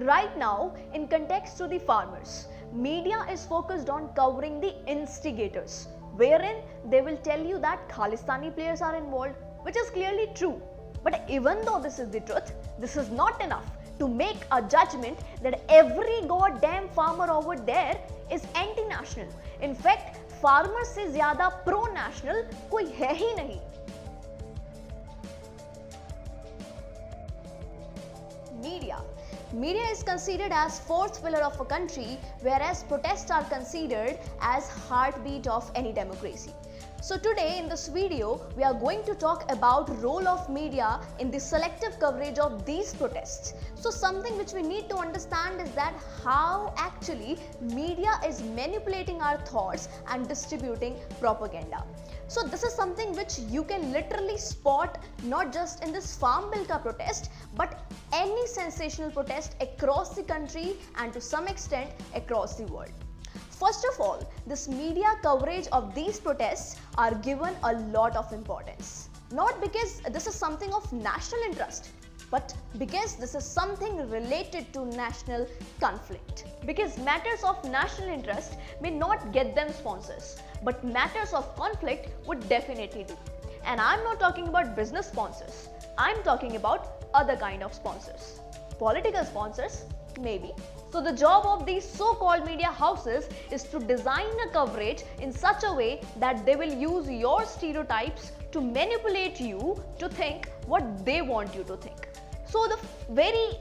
Right now, in context to the farmers, media is focused on covering the instigators, wherein they will tell you that Khalistani players are involved, which is clearly true. But even though this is the truth, this is not enough to make a judgment that every goddamn farmer over there is anti-national. In fact, farmers से ज़्यादा pro-national कोई है ही नहीं. Media is considered as fourth pillar of a country, whereas protests are considered as heartbeat of any democracy. So today in this video, we are going to talk about role of media in the selective coverage of these protests. So something which we need to understand is that how actually media is manipulating our thoughts and distributing propaganda. So this is something which you can literally spot not just in this Farm Bill ka protest, but any sensational protest across the country and to some extent across the world. First of all, this media coverage of these protests are given a lot of importance. Not because this is something of national interest, but because this is something related to national conflict. Because matters of national interest may not get them sponsors, but matters of conflict would definitely do. And I'm not talking about business sponsors, I'm talking about other kind of sponsors. Political sponsors, maybe. So the job of these so-called media houses is to design a coverage in such a way that they will use your stereotypes to manipulate you to think what they want you to think. So the very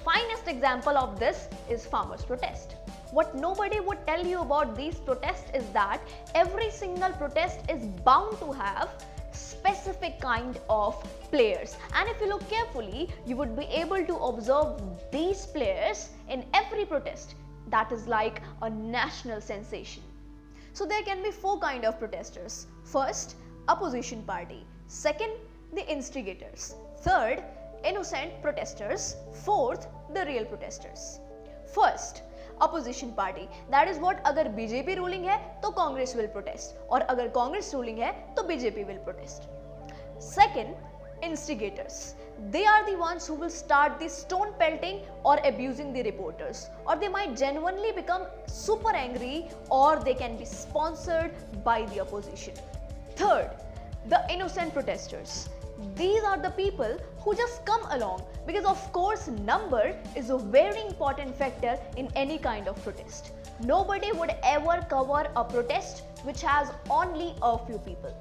finest example of this is farmers' protest. What nobody would tell you about these protests is that every single protest is bound to have specific kind of players, and if you look carefully, you would be able to observe these players in every protest. That is like a national sensation. So there can be four kind of protesters. First, opposition party. Second, the instigators. Third, innocent protesters. Fourth, the real protesters. First, opposition party. That is what अगर BJP ruling है तो Congress will protest, और अगर Congress ruling है तो BJP will protest. Second, instigators. They are the ones who will start the stone pelting or abusing the reporters, or they might genuinely become super angry, or they can be sponsored by the opposition. Third, the innocent protesters. These are the people who just come along because of course number is a very important factor in any kind of protest. Nobody would ever cover a protest which has only a few people.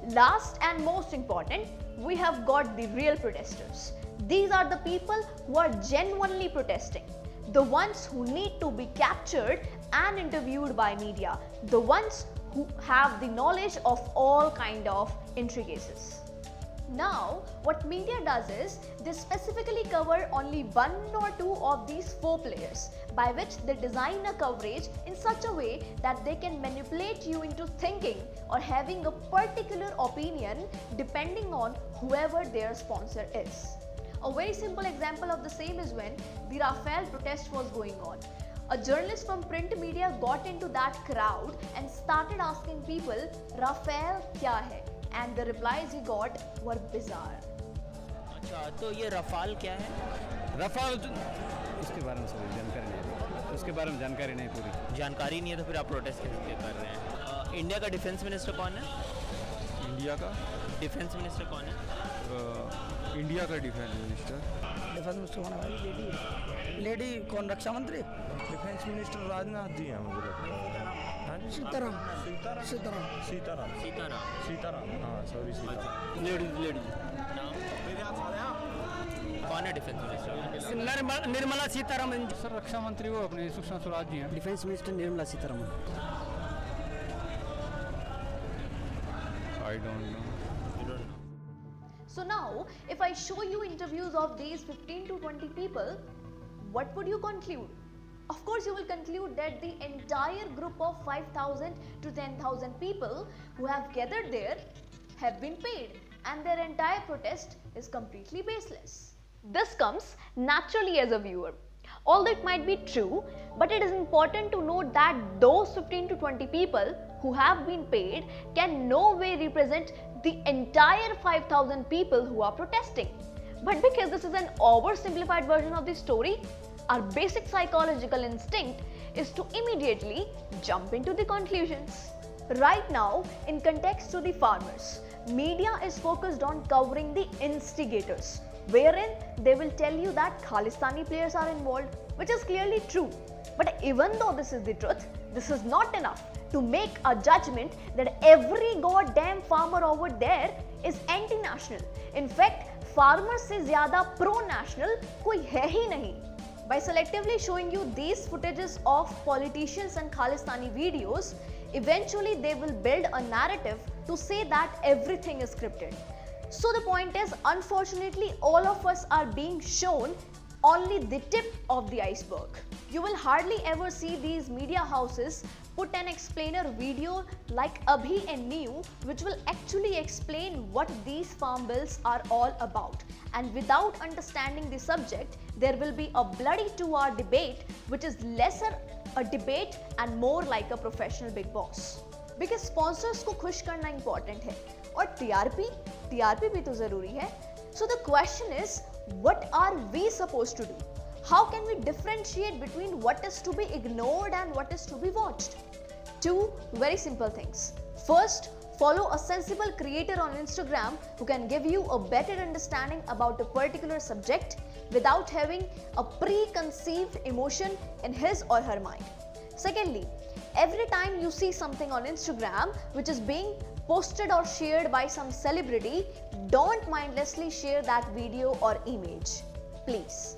Last and most important, we have got the real protesters. These are the people who are genuinely protesting. The ones who need to be captured and interviewed by media. The ones who have the knowledge of all kind of intricacies. Now, what media does is, they specifically cover only one or two of these four players, by which they design a coverage in such a way that they can manipulate you into thinking or having a particular opinion depending on whoever their sponsor is. A very simple example of the same is when the Rafale protest was going on. A journalist from print media got into that crowd and started asking people, Rafale kya hai? And the replies he got were bizarre. अच्छा, तो ये Rafale क्या है? Rafale उसके बारे में सभी जानकारी नहीं, उसके बारे में जानकारी नहीं पूरी। जानकारी नहीं है तो फिर आप प्रोटेस्ट कैसे कर रहे हैं? इंडिया का डिफेंस मिनिस्टर कौन है? इंडिया का डिफेंस मिनिस्टर कौन है? इंडिया का डिफेंस मिनिस्टर कौन है भाई? लेडी कौन? रक्षा मंत्री? डिफेंस मिनिस्टर राजनाथ जी हैं मुझे लगता है। सीताराम। हाँ सॉरी सीताराम। लेडीज नाम कौन है defence minister? Nirmala Sitharaman. Sir रक्षा मंत्री वो अपने सुषमा स्वराज जी हैं। Defence minister Nirmala Sitharaman. I don't know. So now, if I show you interviews of these 15 to 20 people, what would you conclude? Of course, you will conclude that the entire group of 5,000 to 10,000 people who have gathered there have been paid, and their entire protest is completely baseless. This comes naturally as a viewer. Although it might be true, but it is important to note that those 15 to 20 people who have been paid can no way represent the entire 5,000 people who are protesting. But because this is an oversimplified version of the story, our basic psychological instinct is to immediately jump into the conclusions. Right now, in context to the farmers, media is focused on covering the instigators, wherein they will tell you that Khalistani players are involved, which is clearly true. But even though this is the truth, this is not enough to make a judgment that every goddamn farmer over there is anti-national. In fact, farmers से ज़्यादा pro-national कोई है ही नहीं. By selectively showing you these footages of politicians and Khalistani videos, eventually they will build a narrative to say that everything is scripted. So the point is, unfortunately, all of us are being shown only the tip of the iceberg. You will hardly ever see these media houses put an explainer video like Abhi and New, which will actually explain what these farm bills are all about. And without understanding the subject, there will be a bloody 2-hour debate, which is lesser a debate and more like a professional big boss. Because sponsors को खुश करना important है और TRP भी तो जरूरी है. So the question is, what are we supposed to do? How can we differentiate between what is to be ignored and what is to be watched? Two very simple things. First, follow a sensible creator on Instagram who can give you a better understanding about a particular subject without having a preconceived emotion in his or her mind. Secondly, every time you see something on Instagram which is being posted or shared by some celebrity, don't mindlessly share that video or image. Please.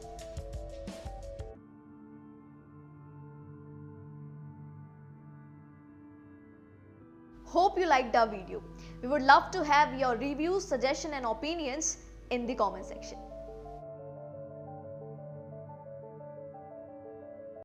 Hope you liked our video. We would love to have your reviews, suggestions and opinions in the comment section.